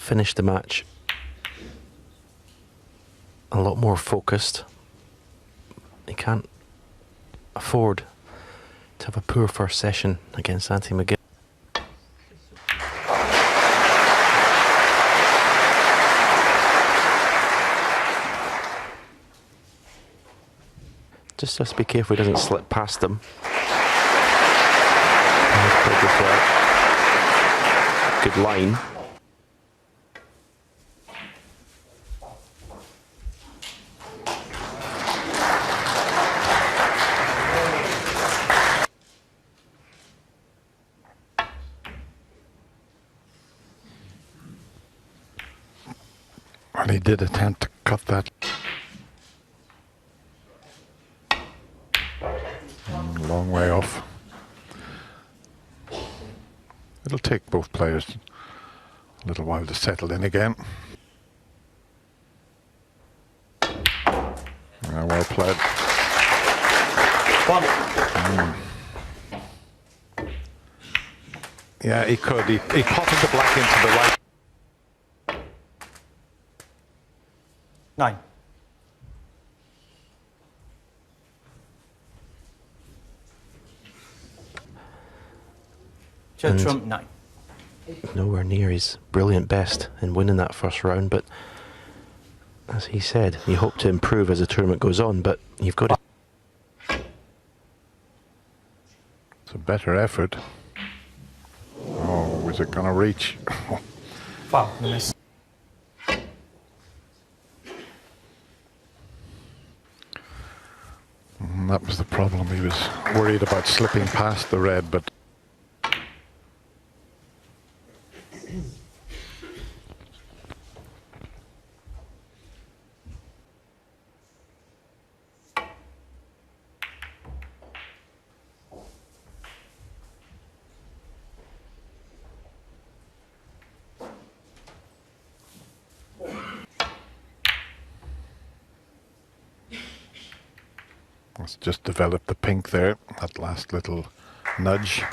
finish the match a lot more focused. He can't afford to have a poor first session against McGill. Just be careful he doesn't slip past them. Good line. And he did attempt to cut that. Long way off. It'll take both players a little while to settle in again. Well played. Yeah, he could. He potted the black into the right. 9. Judd trump 9. Nowhere near his brilliant best in winning that first round, but as he said, you hope to improve as the tournament goes on, but you've got to... It's a better effort. Oh, is it going to reach? Foul, miss. That was the problem. He was worried about slipping past the red, but let's just develop the pink there. That last little nudge.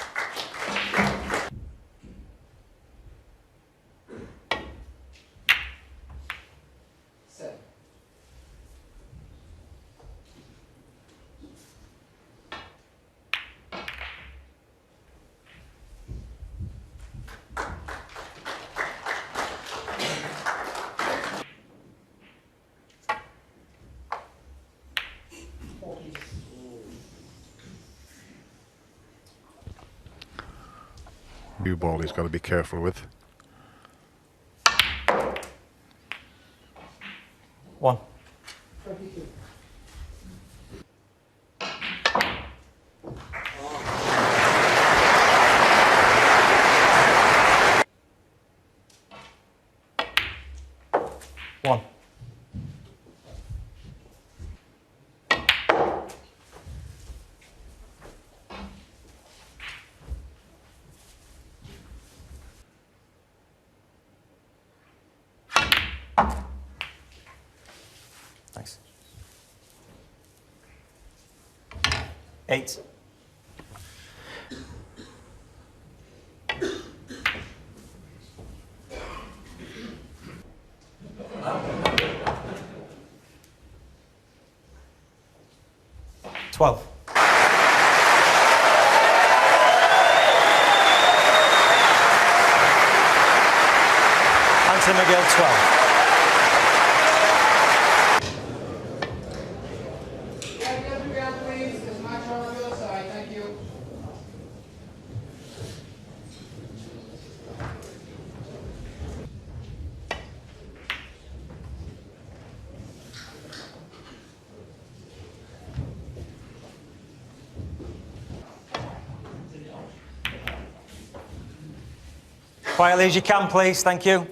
New ball he's got to be careful with. 1. One. Thanks. 8. $12. McGill 12. Quietly as you can, please. Thank you.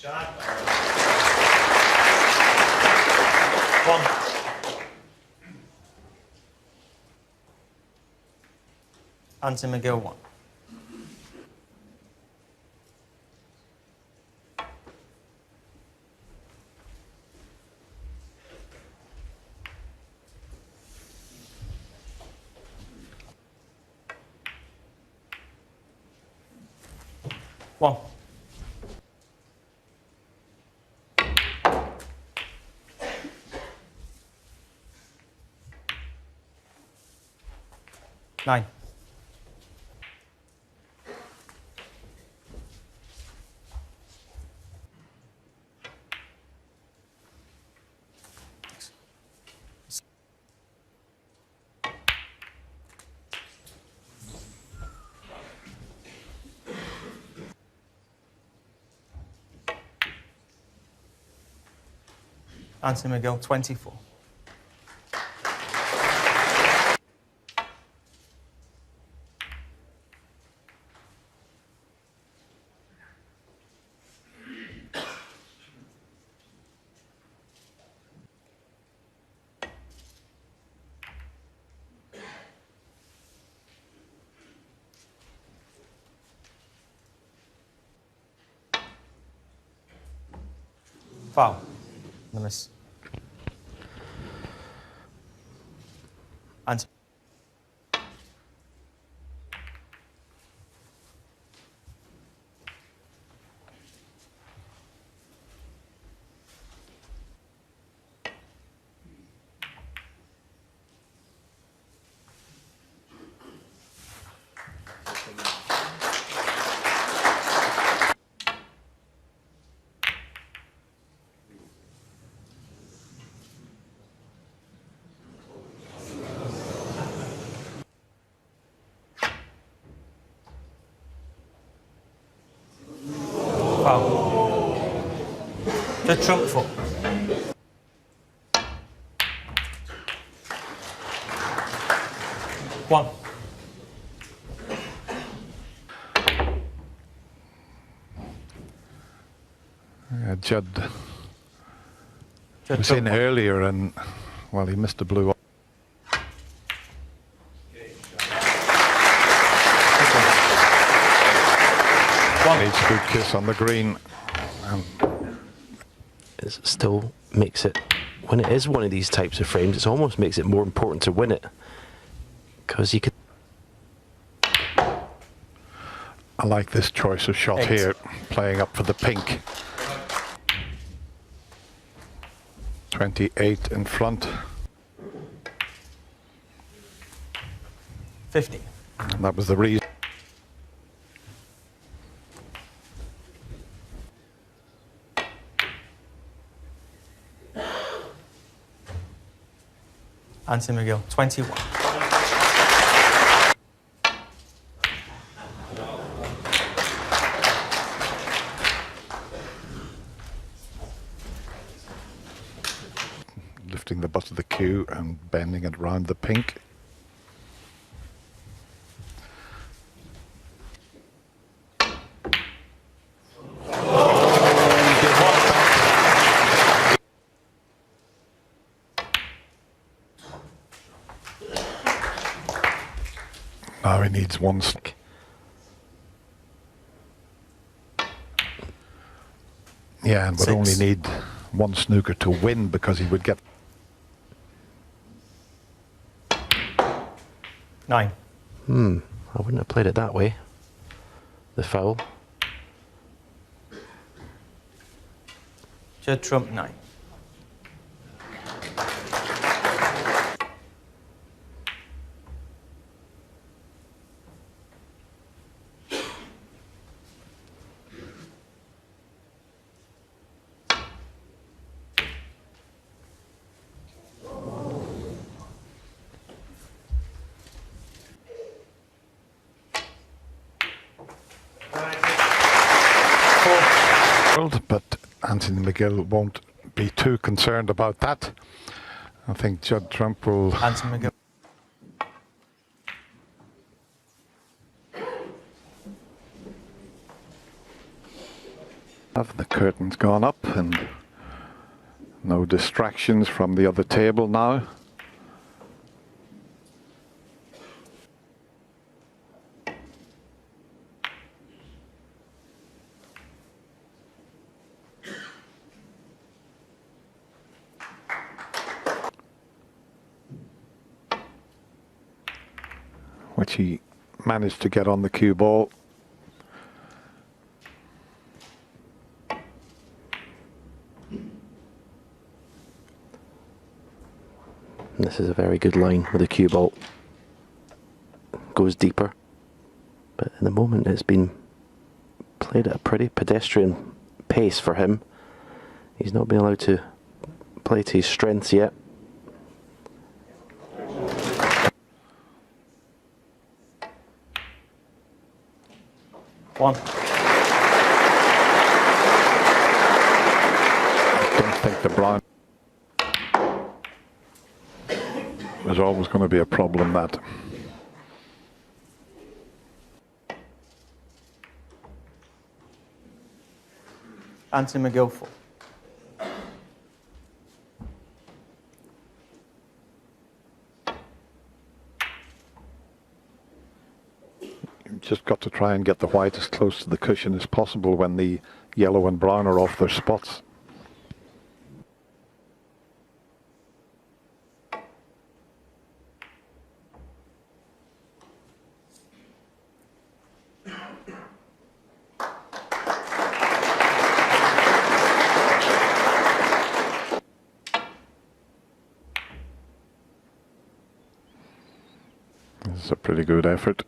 One. Anthony McGill, 1. One. Nine. Anthony McGill, 24. Foul. The miss. And foul. The trump foot. One. Judd Judd was trump in one. earlier and, well, he missed a blue. One. Needs good kiss on the green. And It still makes it, when it is one of these types of frames, it almost makes it more important to win it. Because you could. I like this choice of shot 8. here, playing up for the pink. 28 in front. 50. And that was the reason. Anthony McGill, 21. Lifting the butt of the cue and bending it around the pink. Now he needs one. Yeah, and would 6. only need one snooker to win because he would get. 9. I wouldn't have played it that way. The foul. Judd trump 9. But Anthony McGill won't be too concerned about that. I think Judd Trump will. Anthony McGill. Have the curtains gone up and no distractions from the other table now? Which he managed to get on the cue ball. This is a very good line with the cue ball. Goes deeper, but in the moment it's been played at a pretty pedestrian pace for him. He's not been allowed to play to his strengths yet. One. I don't think the brown. There's always going to be a problem that. Anthony McGill 4. You've just got to try and get the white as close to the cushion as possible when the yellow and brown are off their spots. This is a pretty good effort.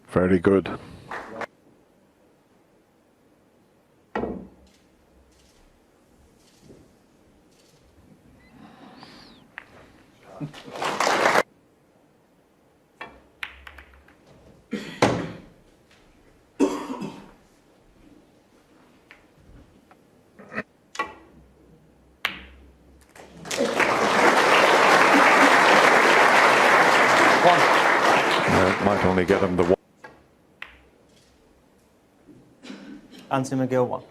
Very good. Might only get him the one. Anthony McGill 1.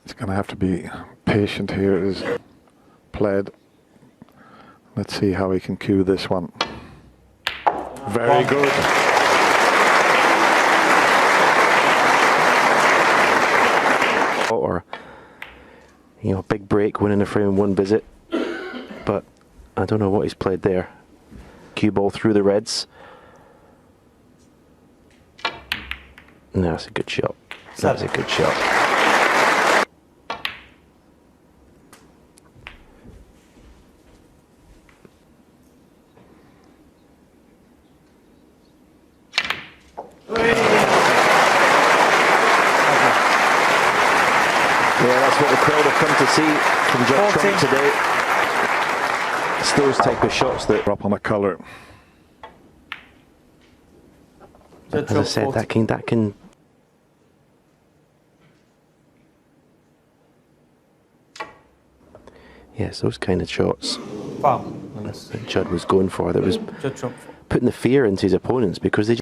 He's going to have to be patient here. It is played. Let's see how he can cue this one. Very good. Or, you know, big break, winning the frame in one visit. But I don't know what he's played there. Cue ball through the reds. No, that's a good shot. That's a good shot. Yeah, that's what the crowd have come to see from Judd today. It's those type of shots that Up on a colour. as I said, that can yes, those kind of shots Foul. that Judd was going for. That was Judd Trump 4. putting the fear into his opponents because they.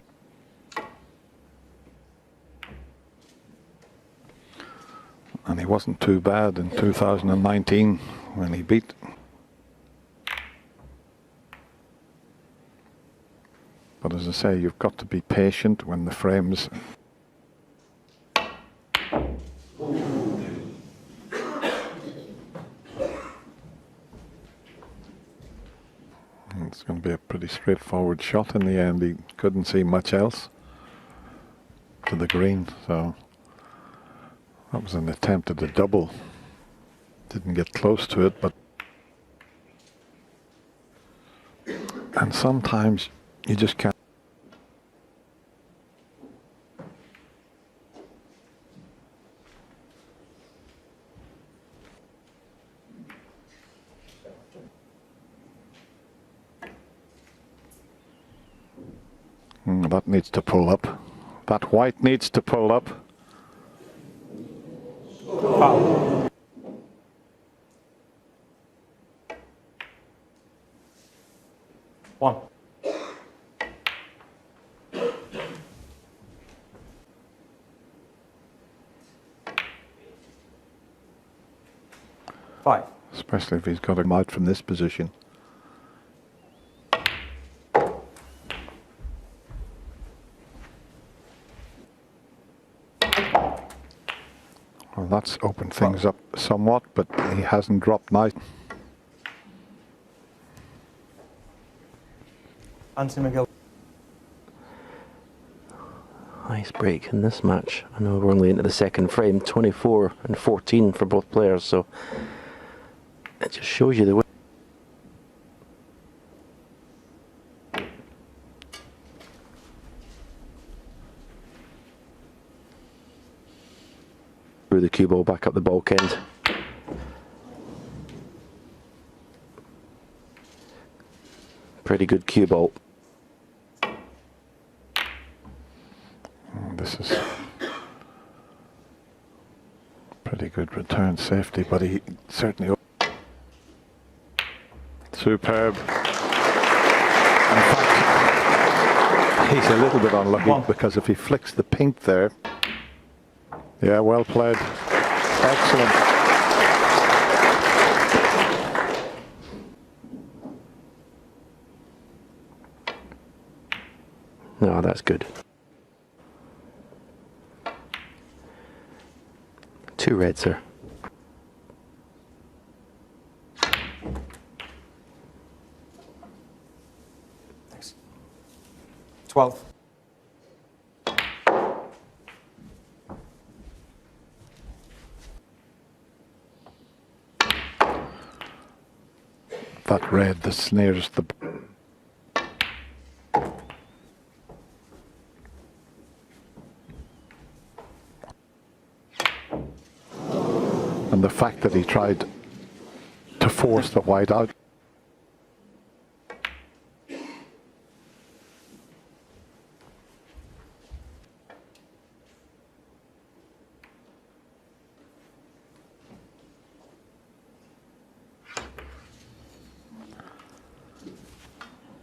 And he wasn't too bad in 2019 when he beat. But as I say, you've got to be patient when the frames. It's going to be a pretty straightforward shot in the end. He couldn't see much else to the green, so that was an attempt at a double. Didn't get close to it, but and sometimes you just can't. That needs to pull up. That white needs to pull up. Foul. One. Five. Especially if he's got him out from this position. Well, that's opened things up somewhat, but he hasn't dropped now. Anthony McGill. Nice break in this match. I know we're only into the second frame, 24 and 14 for both players, so it just shows you the way. Threw the cue ball back up the bulk end. Pretty good cue ball. This is pretty good return safety, but he certainly... Superb. In fact, he's a little bit unlucky because if he flicks the pink there... Yeah, well played. Excellent. No, that's good. Two reds, sir. Thanks. 12. That red, the snares the... And the fact that he tried to force the white out.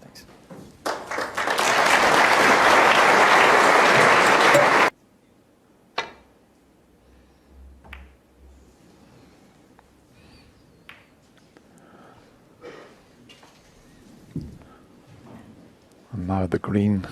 Thanks. And now the green.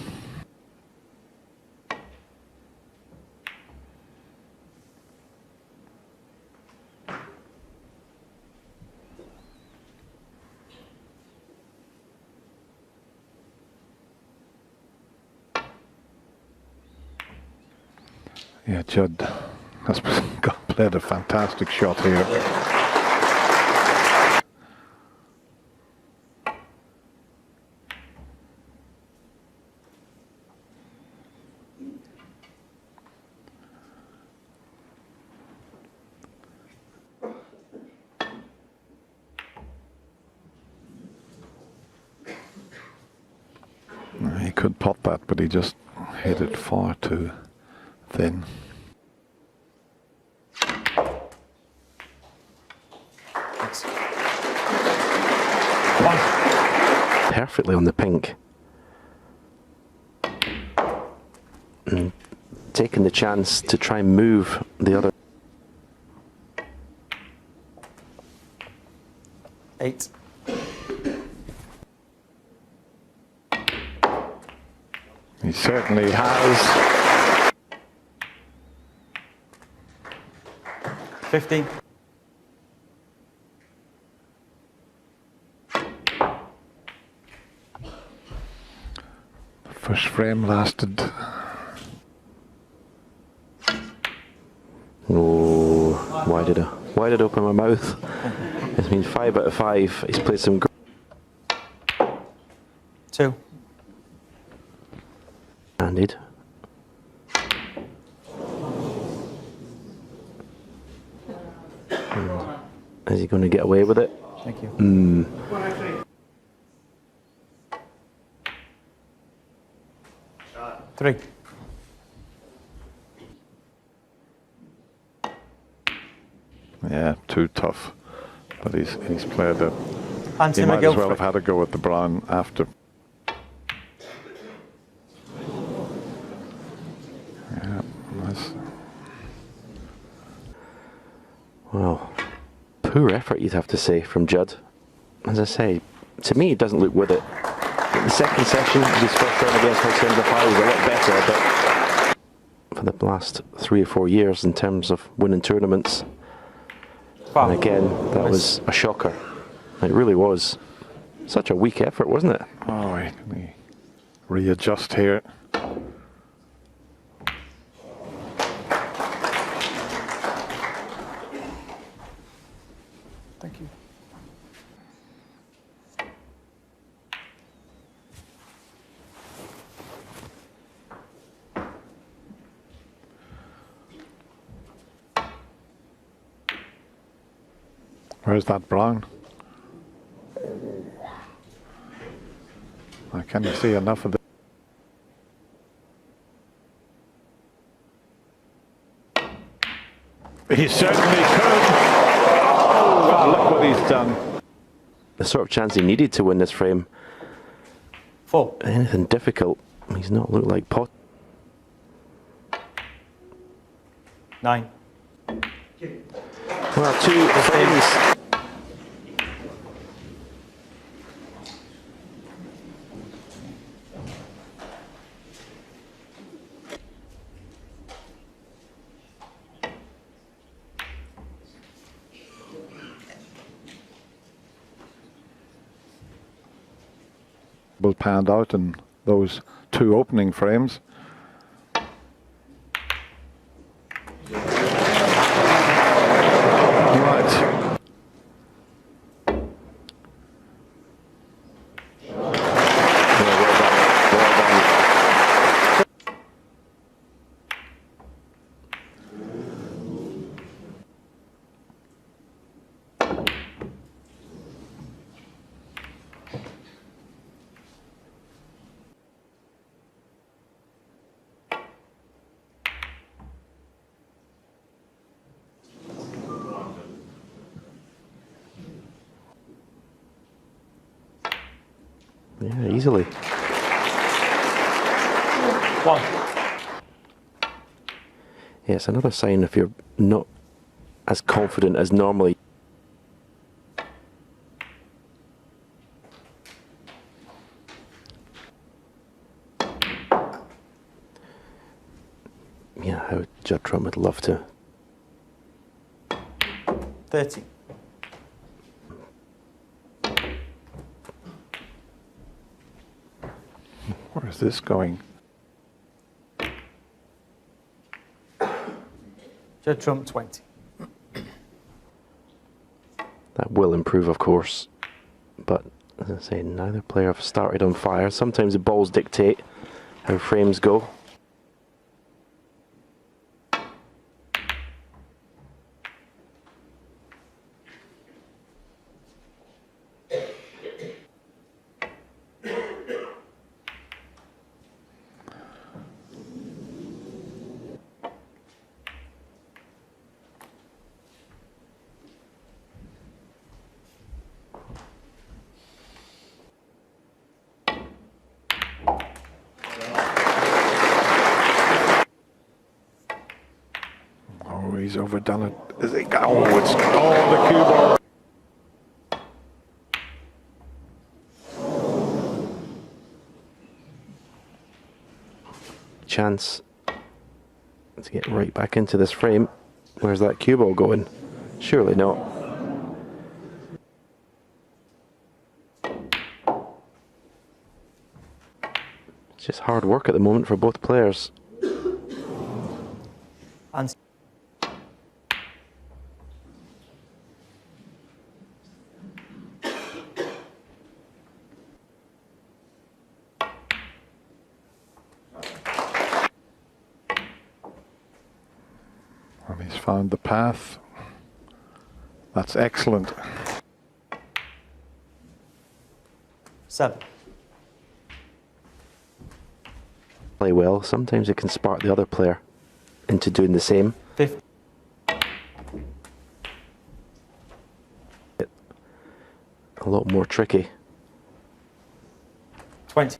Yeah, Judd has played a fantastic shot here. He could pot that, but he just hit it far too thin. Thanks. Perfectly on the pink. And taking the chance to try and move the other. 8. He certainly has. 15. The first frame lasted. Oh, why did I open my mouth? It's been 5 out of 5. He's played some. 2. Handed. Is he going to get away with it? Thank you. 3. Yeah, too tough. But he's played it. And He to might McGill as well for have had a go at the brown after. Yeah, nice. Well, poor effort, you'd have to say, from Judd. As I say, to me, he doesn't look with it. The second session, his first round against Hossein Zafari was a lot better, but for the last 3 or 4 years in terms of winning tournaments, foul. and again, that was a shocker. It really was. Such a weak effort, wasn't it? Oh, can he readjust here? Thank you. Where's that brown? I can't see enough of it. He certainly could. Oh, look what he's done. The sort of chance he needed to win this frame. 4. Anything difficult, he's not looked like pot. 9. Well, 2 frames. Will panned out in those 2 opening frames. Right. Yeah, easily. 1. Yeah, it's another sign if you're not as confident as normally. Yeah, how Judd Trump would love to. 30. Where is this going? Judd Trump 20. That will improve, of course. But, as I say, neither player have started on fire. Sometimes the balls dictate how frames go. Oh, he's overdone it. Is he? Oh, it's the cue ball. Chance to get right back into this frame. Where's that cue ball going? Surely not. It's just hard work at the moment for both players. And And he's found the path. That's excellent. 7. play well, sometimes it can spark the other player into doing the same. 50. A lot more tricky. 20.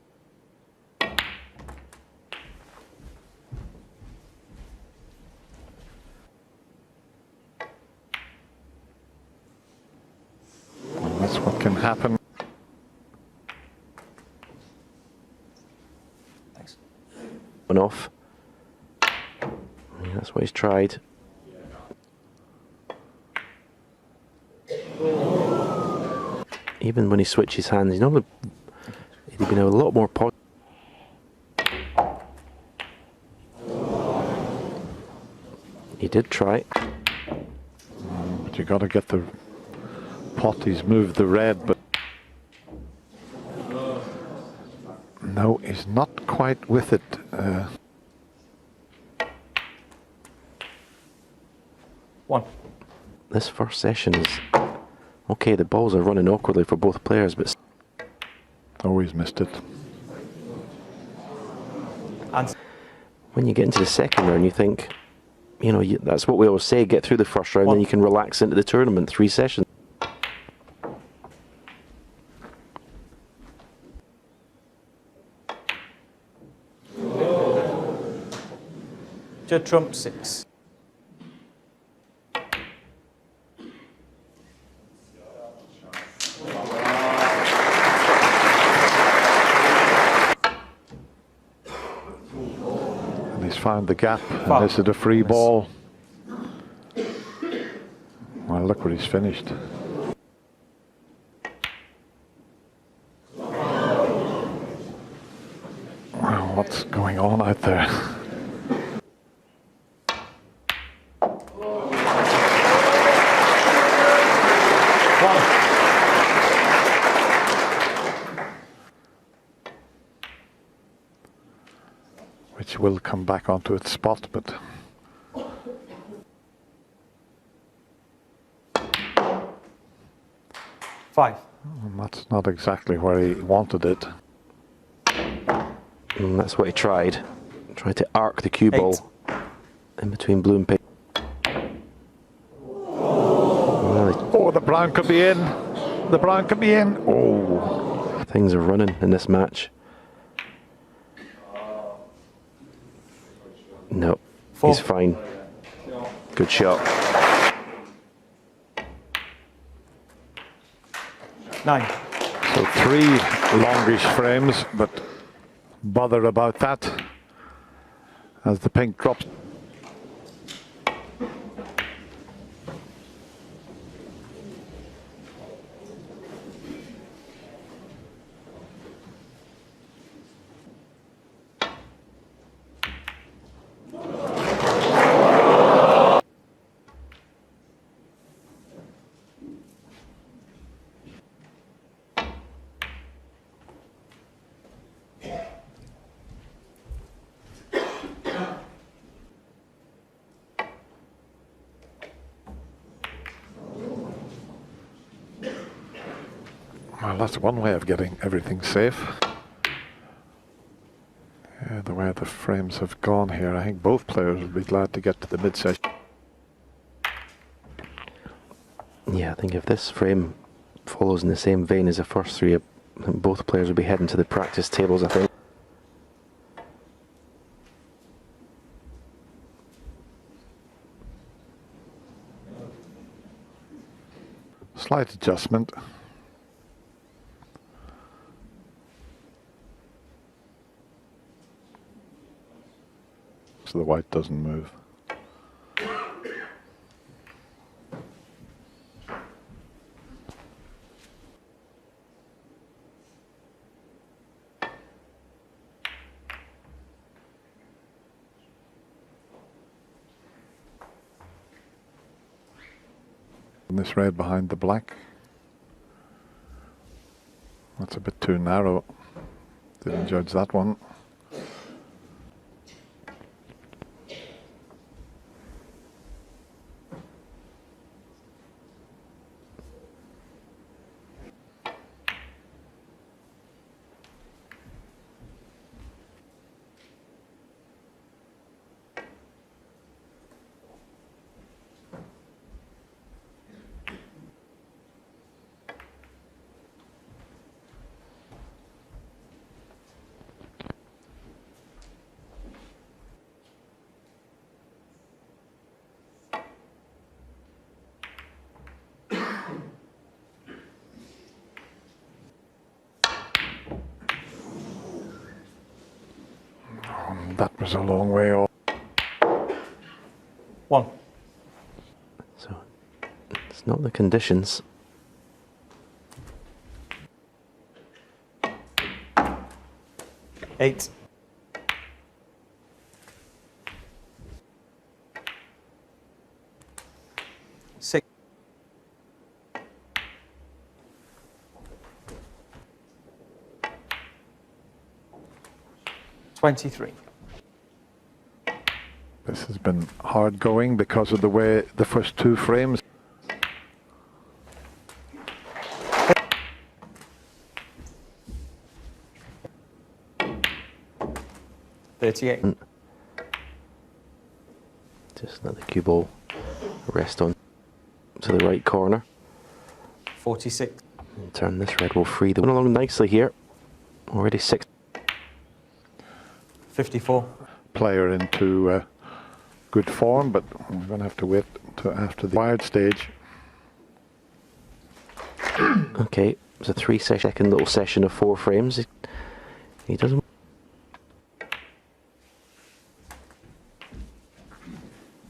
Well, that's what can happen. Thanks. One off. Yeah, that's what he's tried. Even when he switches hands, he'd been a lot more positive. He did try. But you got to get the pot. He's moved the red, but no, he's not quite with it. One. This first session is okay. The balls are running awkwardly for both players, but Always missed it. And when you get into the second round, you think, you know, that's what we always say: get through the first round, then you can relax into the tournament. 3 sessions. Judd trump 6. And he's found the gap. Foul. And this is a free ball. Well, look where he's finished. Well, what's going on out there? Which will come back onto its spot, but Five. that's not exactly where he wanted it. And that's what he tried. Tried to arc the cue ball in between blue and pink. Well, Oh, the brown could be in. The brown could be in. Oh, things are running in this match. No, he's fine. Good shot. 9. so 3 longish frames, but bother about that as the pink drops. Well, that's one way of getting everything safe. Yeah, the way the frames have gone here, I think both players would be glad to get to the mid-session. Yeah, I think if this frame follows in the same vein as the first 3, I think both players will be heading to the practice tables, I think. Slight adjustment. So the white doesn't move. And this red behind the black. That's a bit too narrow. Didn't judge that one. That was a long way off. 1. So it's not the conditions. Eight. Six. 23. This has been hard going because of the way the first two frames. Just let the cue ball rest on to the right corner. 46. And turn this red will free the one along nicely here. Already 6. 54. Player into good form, but we're going to have to wait to after the wired stage. Okay, it's a 3-second little session of 4 frames. He doesn't.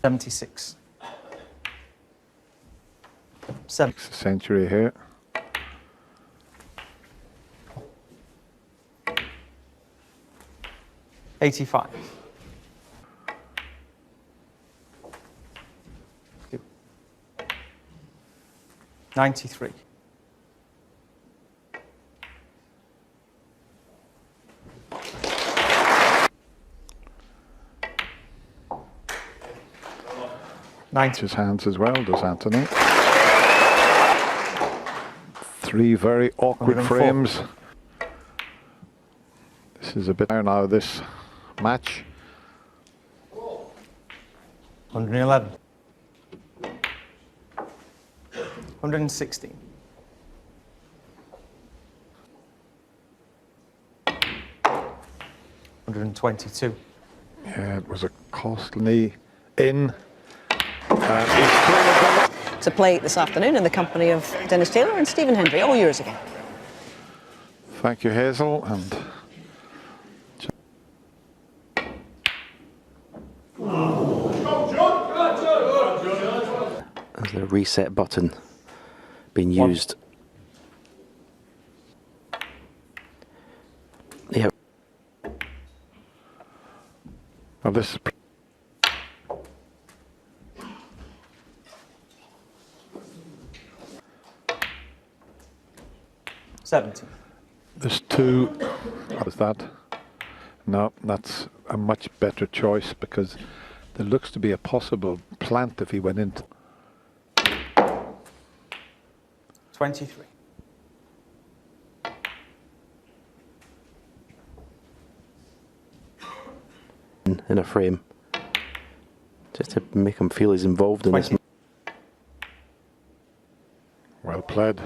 76. 7. It's a century here. $85. 93. 90. His hands as well, does Anthony. 3 very awkward 104. frames. This is a bit higher now, this match. 111. 116. 122. Yeah, it was a costly in. And he's cleared To play this afternoon in the company of Dennis Taylor and Stephen Hendry. All yours again. Thank you, Hazel. And There's the reset button being used. Yeah. well, this is 17. there's 2. What is that? No, that's a much better choice because there looks to be a possible plant if he went into. 23. In a frame, just to make him feel he's involved in 20. this. Well played.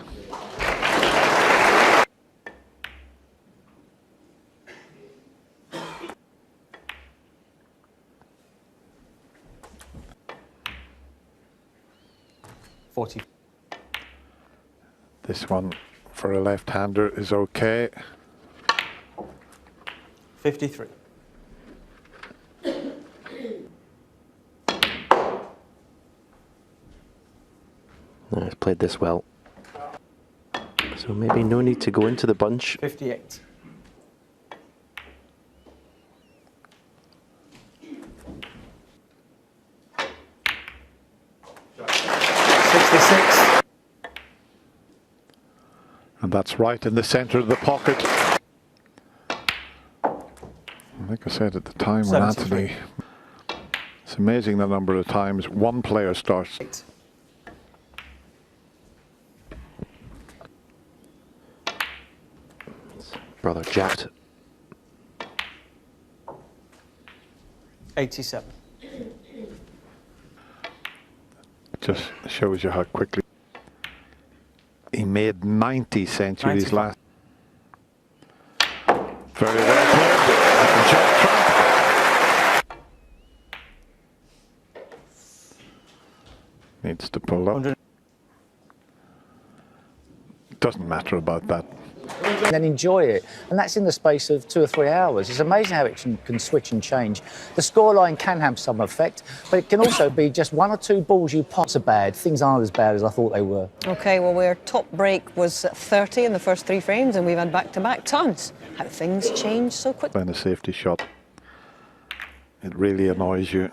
This one for a left-hander is okay. 53. No, he's played this well. So maybe no need to go into the bunch. 58. And that's right in the centre of the pocket. Like I said at the time when 73. Anthony, it's amazing the number of times one player starts. Brother Judd. 87. Just shows you how quickly he made 90 centuries 95. last. Very well played. Judd needs to pull up. 100. Doesn't matter about that. and then enjoy it. And that's in the space of 2 or 3 hours. It's amazing how it can switch and change. The scoreline can have some effect, but it can also be just 1 or 2 balls you pot are bad. Things aren't as bad as I thought they were. OK, well, our top break was 30 in the first 3 frames, and we've had back-to-back tons. How things change so quickly. Playing a safety shot, it really annoys you.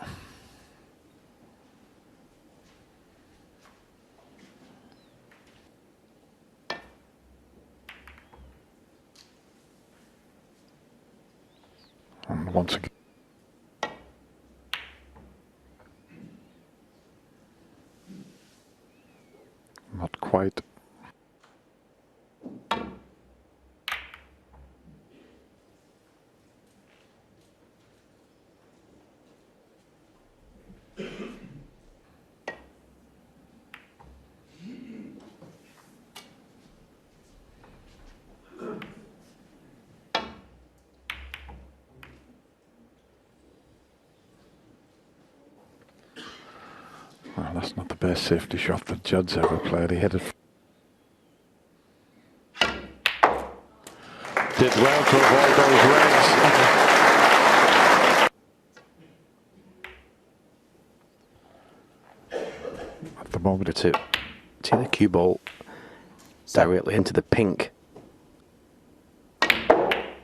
And once again, not quite. Well, that's not the best safety shot that Judd's ever played. He hit it. Did well to avoid those reds. At the moment, To see the cue ball directly into the pink.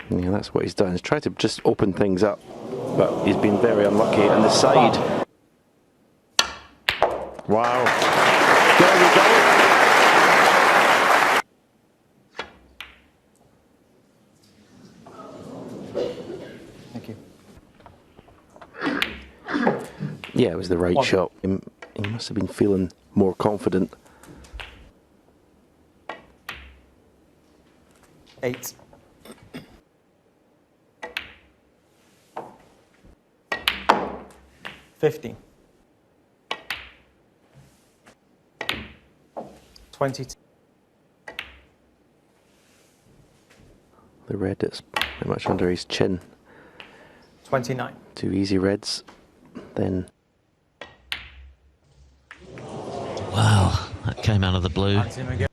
Yeah, that's what he's done. He's tried to just open things up, but he's been very unlucky. And the side. wow. There we go. Thank you. Yeah, it was the right One. shot. He must have been feeling more confident. 8. $15. 22. The red is pretty much under his chin. 29. 2 easy reds. Then Wow, that came out of the blue. Anthony McGill.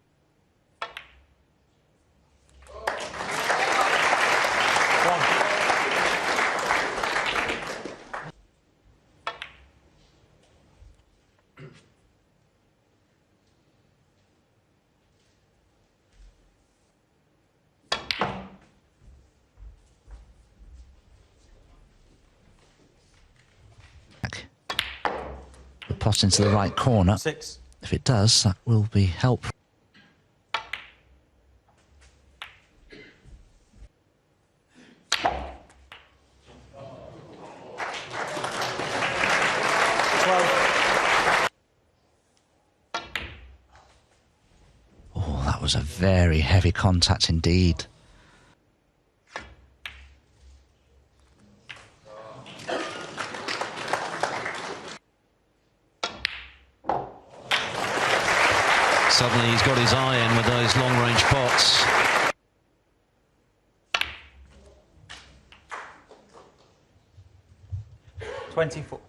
The pot into the right corner. 6. If it does, that will be helpful. Oh, that was a very heavy contact indeed. Suddenly he's got his eye in with those long-range pots. $24.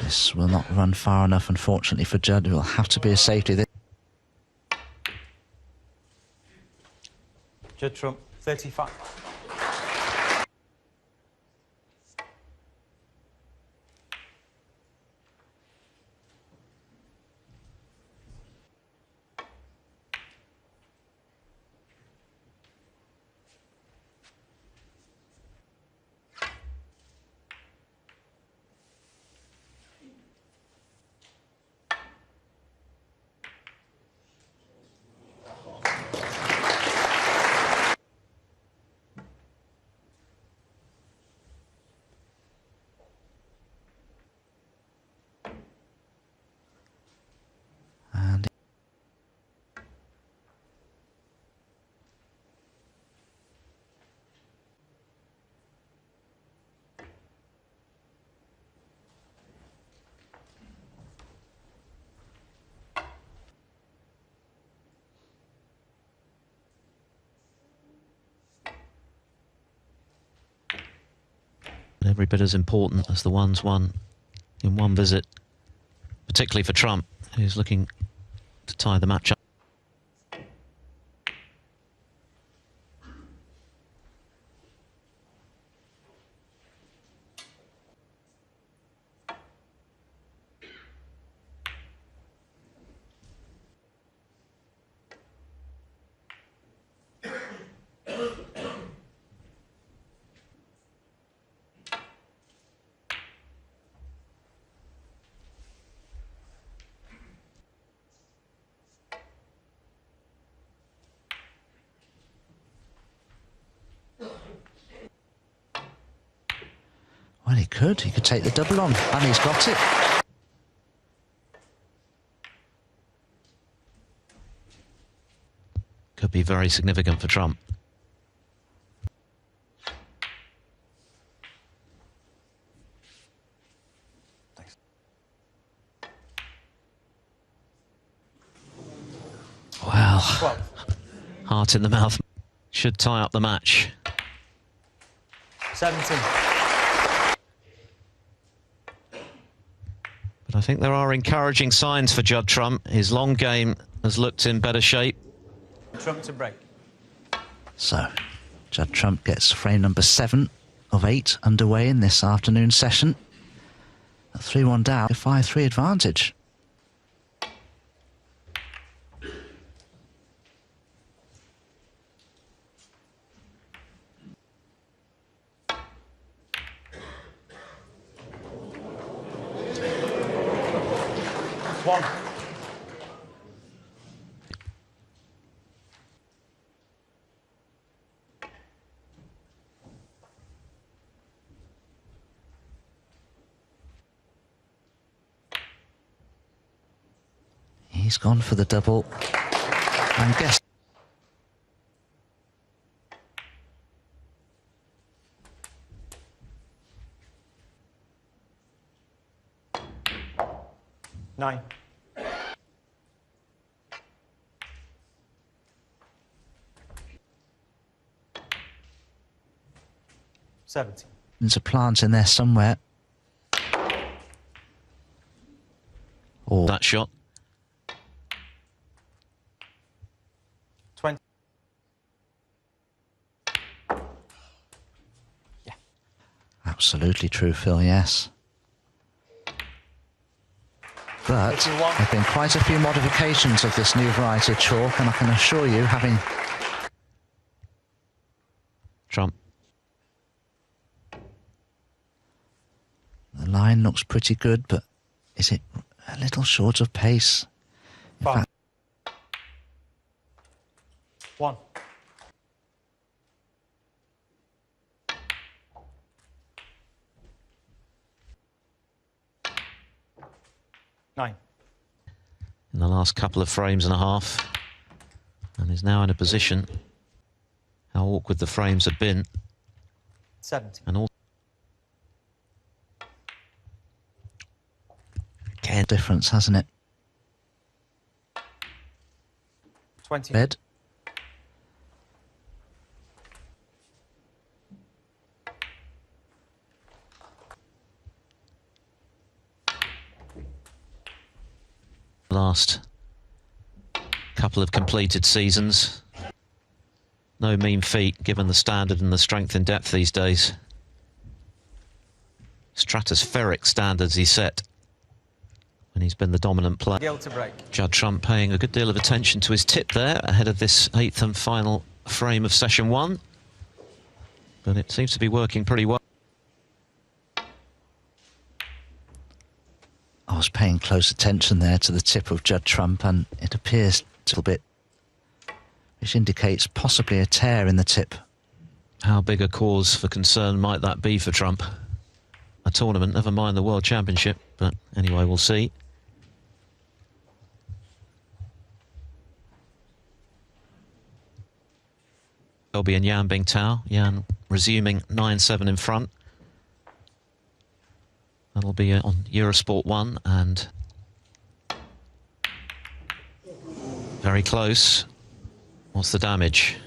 This will not run far enough, unfortunately, for Judd. It will have to be a safety. Judd Trump, 35. every bit as important as the ones won in one visit, particularly for Trump, who's looking to tie the match up. Well, he could take the double on, and he's got it. Could be very significant for Trump. Well, 12. heart in the mouth. Should tie up the match. 17. But I think there are encouraging signs for Judd Trump. His long game has looked in better shape. Trump to break. So, Judd Trump gets frame number 7 of 8 underway in this afternoon session. At 3-1 down, a 5-3 advantage. One. He's gone for the double. And guess. Nine. Seventeen. There's a plant in there somewhere. Oh, That shot. 20. absolutely true, Phil, yes. But there have been quite a few modifications of this new variety of chalk, and I can assure you, having... Trump. The line looks pretty good, but is it a little short of pace? In fact, 1. Nine. In the last couple of frames and a half, and is now in a position, how awkward the frames have been, 17. and all again, difference, hasn't it? 20. Bed. last couple of completed seasons. No mean feat, given the standard and the strength and depth these days. Stratospheric standards he set when he's been the dominant player. McGill to break. Judd Trump paying a good deal of attention to his tip there ahead of this 8th and final frame of session 1. But it seems to be working pretty well. I was paying close attention there to the tip of Judd Trump, and it appears a little bit, which indicates possibly a tear in the tip. How big a cause for concern might that be for Trump? A tournament, never mind the World Championship, but anyway, we'll see. Elby and Yan Bingtao. Yan resuming 9-7 in front. That'll be on Eurosport 1 and very close. What's the damage?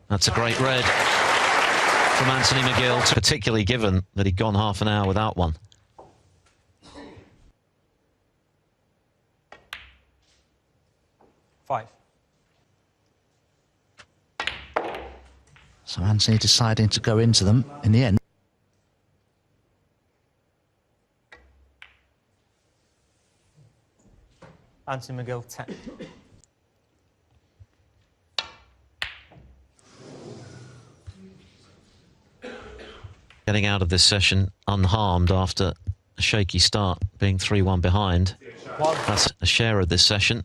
That's a great red from Anthony McGill, particularly given that he'd gone half an hour without one. Five. So Anthony deciding to go into them in the end. Anthony McGill, 10. Getting out of this session unharmed after a shaky start, being 3-1 behind. That's a share of this session.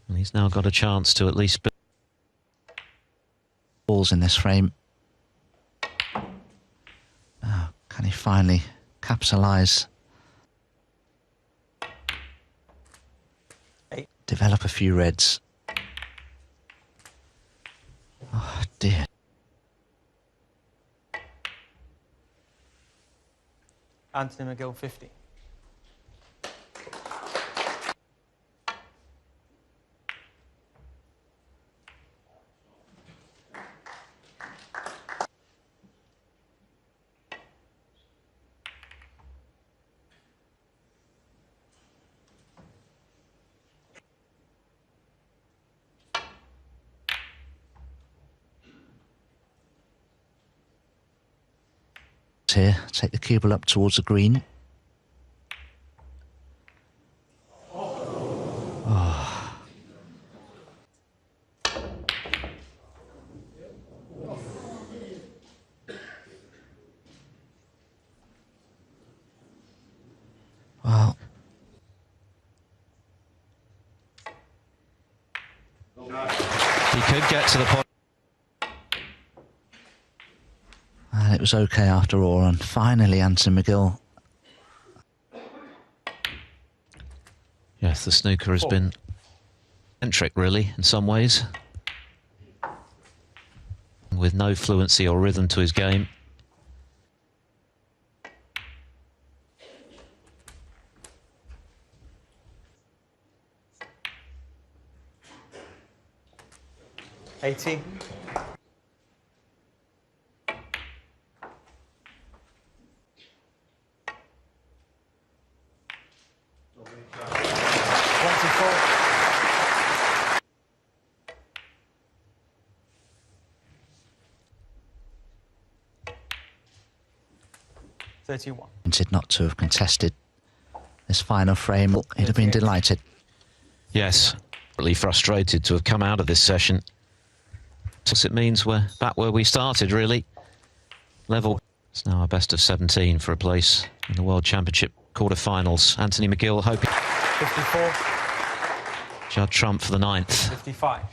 And he's now got a chance to at least... balls in this frame. Oh, can he finally capitalise? Develop a few reds. Oh dear. Anthony McGill, 50. Here, take the cue ball up towards the green. Oh. Well, He could get to the point. and it was okay after all, and finally Anthony McGill. Yes, the snooker has been eccentric, really, in some ways. With no fluency or rhythm to his game. $80. $31. Wanted not to have contested this final frame. He'd have been delighted. Yes, really frustrated to have come out of this session. It means we're back where we started, really. Level. It's now a best of 17 for a place in the World Championship quarterfinals. Anthony McGill hoping. 54. Judd Trump for the 9th. 55.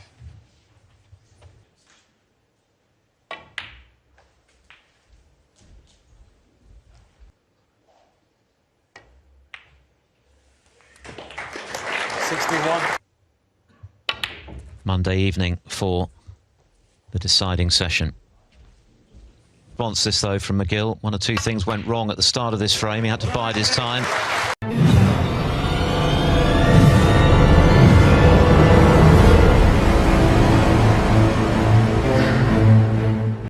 Monday evening for the deciding session. Response this though from McGill. One or two things went wrong at the start of this frame. He had to bide his time.